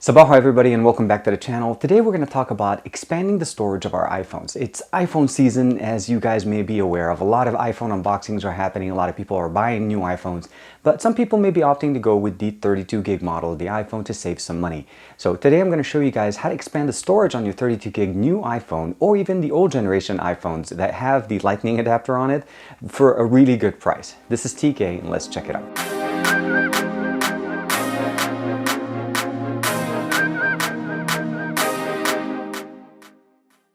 Sabaha everybody, and welcome back to the channel. Today we're going to talk about expanding the storage of our iPhones. It's iPhone season, as you guys may be aware of. A lot of iPhone unboxings are happening. A lot of people are buying new iPhones, but some people may be opting to go with the 32 gig model of the iPhone to save some money. So today I'm going to show you guys how to expand the storage on your 32 gig new iPhone, or even the old generation iPhones that have the Lightning adapter on it, for a really good price. This is TK, and let's check it out.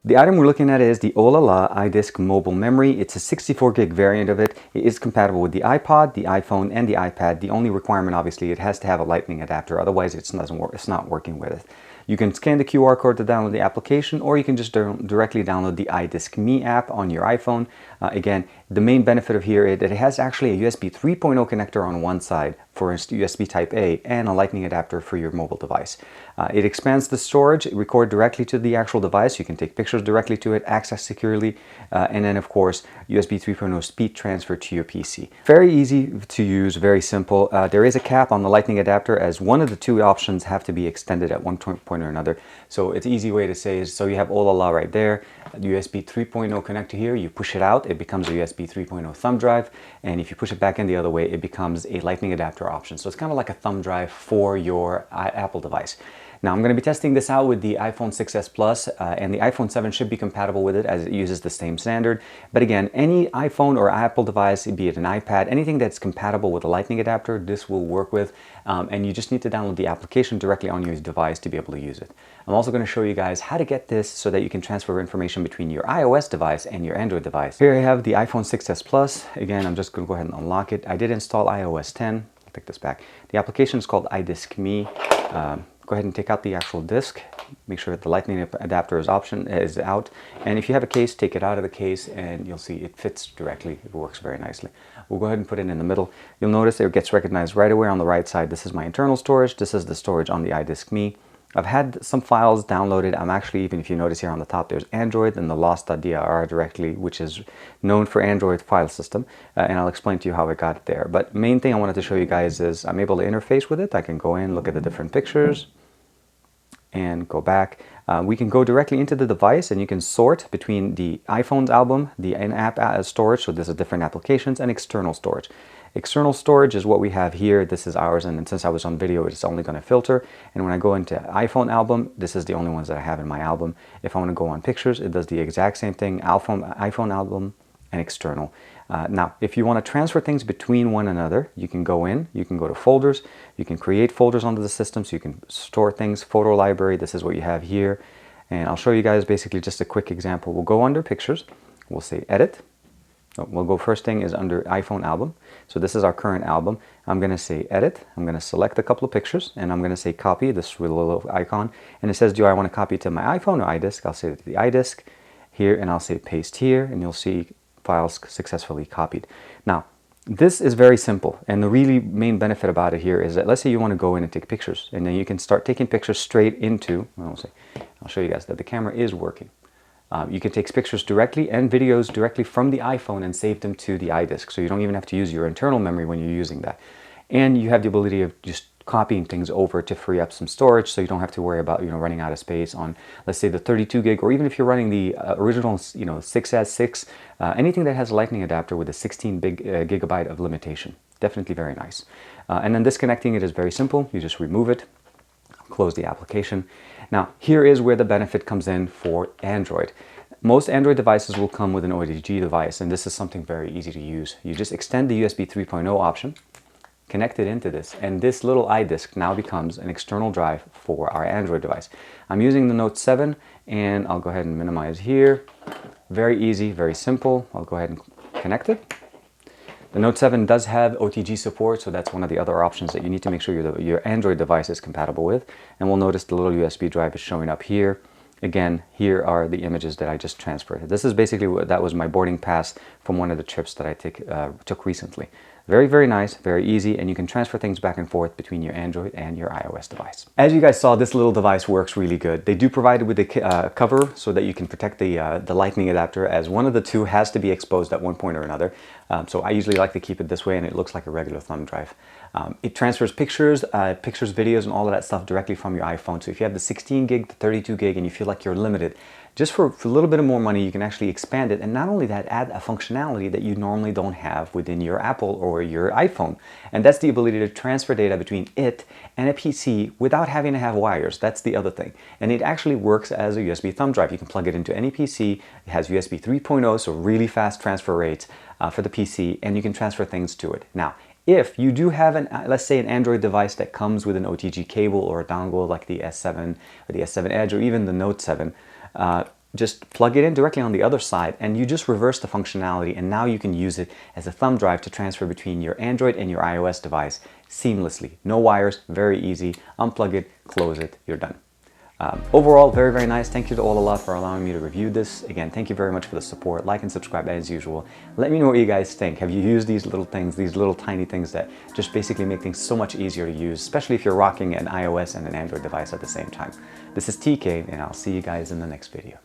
The item we're looking at is the OlALA iDisk mobile memory. It's a 64 gig variant of it. It is compatible with the iPod, the iPhone, and the iPad. The only requirement, obviously, it has to have a Lightning adapter. Otherwise, it's not working with it. You can scan the QR code to download the application, or you can just directly download the iDisk Me app on your iPhone. Again, the main benefit of here is that it has actually a USB 3.0 connector on one side for USB Type A and a Lightning adapter for your mobile device. It expands the storage, record directly to the actual device. You can take pictures directly to it, access securely, and then of course USB 3.0 speed transfer to your PC. Very easy to use, very simple. There is a cap on the Lightning adapter, as one of the two options have to be extended at one point or another. So it's an easy way to say is, so you have OlALA right there, USB 3.0 connector here, you push it out, it becomes a USB 3.0 thumb drive, and if you push it back in the other way, it becomes a Lightning adapter option. So it's kind of like a thumb drive for your Apple device. Now I'm going to be testing this out with the iPhone 6s Plus, and the iPhone 7 should be compatible with it, as it uses the same standard. But again, any iPhone or Apple device, be it an iPad, anything that's compatible with a Lightning adapter, this will work with, and you just need to download the application directly on your device to be able to use it. I'm also going to show you guys how to get this so that you can transfer information between your iOS device and your Android device. Here I have the iPhone 6s Plus. Again, I'm just going to go ahead and unlock it. I did install iOS 10. I'll take this back. The application is called iDisk Me. Go ahead and take out the actual disk. Make sure that the Lightning adapter is out. And if you have a case, take it out of the case and you'll see it fits directly. It works very nicely. We'll go ahead and put it in the middle. You'll notice it gets recognized right away on the right side. This is my internal storage. This is the storage on the iDisk Me. I've had some files downloaded. I'm actually, even if you notice here on the top, there's Android and the lost.dir directly, which is known for Android file system. And I'll explain to you how I got it there. But main thing I wanted to show you guys is I'm able to interface with it. I can go in, look at the different pictures, and go back. We can go directly into the device, and you can sort between the iPhone's album, the in-app storage, so this is different applications, and external storage. External storage is what we have here. This is ours, and since I was on video, it's only going to filter. And when I go into iPhone album, this is the only ones that I have in my album. If I want to go on pictures, it does the exact same thing, iPhone album and external. Now, if you want to transfer things between one another, you can go in, you can go to folders, you can create folders onto the system, so you can store things, photo library, this is what you have here. And I'll show you guys basically just a quick example. We'll go under pictures, we'll say edit. We'll go first thing is under iPhone album. So this is our current album. I'm going to say edit. I'm going to select a couple of pictures, and I'm going to say copy, this little icon. And it says, do I want to copy to my iPhone or iDisk? I'll say to the iDisk here, and I'll say paste here, and you'll see files successfully copied. Now, this is very simple, and the really main benefit about it here is that let's say you want to go in and take pictures, and then you can start taking pictures straight into, I'll show you guys that the camera is working. You can take pictures directly and videos directly from the iPhone and save them to the iDisk, so you don't even have to use your internal memory when you're using that. And you have the ability of just copying things over to free up some storage, so you don't have to worry about running out of space on, let's say, the 32 gig, or even if you're running the original 6S6, anything that has a Lightning adapter with a 16 gigabyte of limitation. Definitely very nice. And then disconnecting it is very simple. You just remove it, close the application. Now, here is where the benefit comes in for Android. Most Android devices will come with an OTG device, and this is something very easy to use. You just extend the USB 3.0 option, connect it into this, and this little iDisk now becomes an external drive for our Android device. I'm using the Note 7, and I'll go ahead and minimize here. Very easy, very simple. I'll go ahead and connect it. The Note 7 does have OTG support, so that's one of the other options that you need to make sure your Android device is compatible with. And we'll notice the little USB drive is showing up here. Again, here are the images that I just transferred. This is basically that was my boarding pass from one of the trips that I took recently. Very, very nice, very easy, and you can transfer things back and forth between your Android and your iOS device. As you guys saw, this little device works really good. They do provide it with a cover so that you can protect the Lightning adapter, as one of the two has to be exposed at one point or another. So I usually like to keep it this way, and it looks like a regular thumb drive. It transfers pictures, videos, and all of that stuff directly from your iPhone. So if you have the 16 gig, the 32 gig, and you feel like you're limited, just for a little bit more money, you can actually expand it. And not only that, add a functionality that you normally don't have within your Apple or your iPhone. And that's the ability to transfer data between it and a PC without having to have wires. That's the other thing. And it actually works as a USB thumb drive. You can plug it into any PC. It has USB 3.0, so really fast transfer rates for the PC, and you can transfer things to it. Now, if you do have let's say an Android device that comes with an OTG cable or a dongle like the S7 or the S7 Edge or even the Note 7, just plug it in directly on the other side and you just reverse the functionality, and now you can use it as a thumb drive to transfer between your Android and your iOS device seamlessly. No wires, very easy. Unplug it, close it, you're done. Overall, very, very nice. Thank you to OlALA for allowing me to review this. Again, thank you very much for the support. Like and subscribe as usual. Let me know what you guys think. Have you used these little things, these little tiny things that just basically make things so much easier to use, especially if you're rocking an iOS and an Android device at the same time? This is TK, and I'll see you guys in the next video.